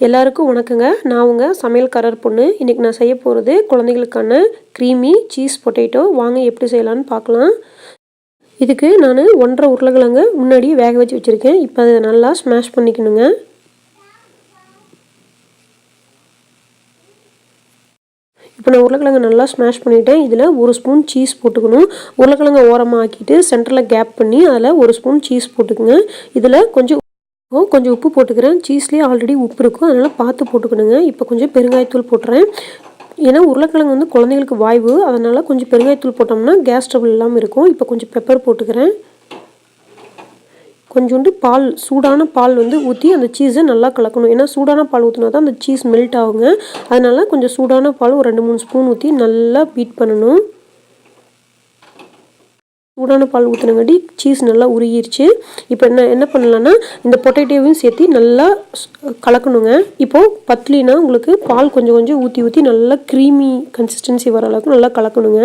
எல்லாருக்கும் வணக்கங்க. நான் உங்க சமையல்காரர் பொண்ணு. இன்னைக்கு நான் செய்ய போகிறது குழந்தைகளுக்கான க்ரீமி சீஸ் பொட்டேட்டோ. வாங்க எப்படி செய்யலான்னு பார்க்கலாம். இதுக்கு நான் 1.5 உருளைக்கிழங்கு முன்னாடியே வேக வச்சு வச்சுருக்கேன். இப்போ அதை நல்லா ஸ்மாஷ் பண்ணிக்கணுங்க. இப்போ நான் உருளைக்கிழங்கு நல்லா ஸ்மாஷ் பண்ணிவிட்டேன். இதில் 1 ஸ்பூன் சீஸ் போட்டுக்கணும். உருளைக்கிழங்கை ஓரமாக ஆக்கிட்டு சென்டரில் கேப் பண்ணி அதில் 1 ஸ்பூன் சீஸ் போட்டுக்குங்க. இதில் கொஞ்சம் உப்பு போட்டுக்கிறேன். சீஸ்லேயே ஆல்ரெடி உப்பு இருக்கும், அதனால் பார்த்து போட்டுக்கணுங்க. இப்போ கொஞ்சம் பெருங்காயத்தூள் போட்டுறேன். ஏன்னா உருளைக்கிழங்கு வந்து குழந்தைங்களுக்கு வாய்வு, அதனால் கொஞ்சம் பெருங்காயத்தூள் போட்டோம்னா கேஸ் ட்ரபிள் இல்லாமல் இருக்கும். இப்போ கொஞ்சம் பெப்பர் போட்டுக்கிறேன். கொஞ்சோண்டு பால், சூடான பால் வந்து ஊற்றி அந்த சீஸை நல்லா கலக்கணும். ஏன்னா சூடான பால் ஊற்றினா தான் அந்த சீஸ் மெல்ட் ஆகுங்க. அதனால் கொஞ்சம் சூடான பால் ஒரு 2-3 ஸ்பூன் ஊற்றி நல்லா பீட் பண்ணணும். சூடான பால் ஊற்றினங்காட்டி சீஸ் நல்லா உருகிருச்சு. இப்போ என்ன பண்ணலான்னா இந்த பொட்டேட்டோவையும் சேர்த்து நல்லா கலக்கணுங்க. இப்போது பத்தலினா உங்களுக்கு பால் கொஞ்சம் ஊற்றி நல்லா க்ரீமி கன்சிஸ்டன்சி வர அளவுக்கு நல்லா கலக்கணுங்க.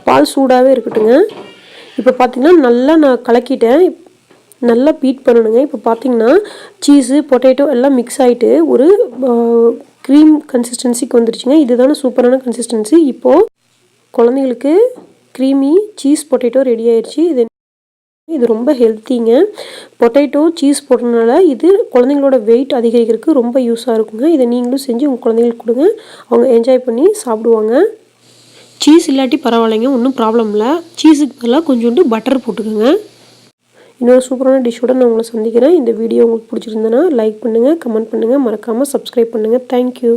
பால் சூடாகவே இருக்கட்டுங்க. இப்போ பார்த்திங்கன்னா நல்லா நான் கலக்கிட்டேன். நல்லா பீட் பண்ணணுங்க. இப்போ பார்த்திங்கன்னா சீஸு பொட்டேட்டோ எல்லாம் மிக்ஸ் ஆகிட்டு ஒரு க்ரீம் கன்சிஸ்டன்சிக்கு வந்துருச்சுங்க. இதுதானே சூப்பரான கன்சிஸ்டன்சி. இப்போது குழந்தைங்களுக்கு க்ரீமி சீஸ் பொட்டேட்டோ ரெடி ஆயிடுச்சு. இது ரொம்ப ஹெல்த்திங்க. பொட்டேட்டோ சீஸ் போடுறதுனால இது குழந்தைங்களோட வெயிட் அதிகரிக்கிறதுக்கு ரொம்ப யூஸாக இருக்குங்க. இதை நீங்களும் செஞ்சு உங்கள் குழந்தைங்களுக்கு கொடுங்க. அவங்க என்ஜாய் பண்ணி சாப்பிடுவாங்க. சீஸ் இல்லாட்டி பரவாயில்லைங்க, ஒன்றும் ப்ராப்ளம் இல்லை. சீஸுக்கு பதிலாக கொஞ்சோண்டு பட்டர் போட்டுக்கோங்க. இன்னொரு சூப்பரான டிஷ்ஷோடு நான் உங்களை சந்திக்கிறேன். இந்த வீடியோ உங்களுக்கு பிடிச்சிருந்தேன்னா லைக் பண்ணுங்கள், கமெண்ட் பண்ணுங்கள், மறக்காமல் சப்ஸ்கிரைப் பண்ணுங்கள். தேங்க்யூ.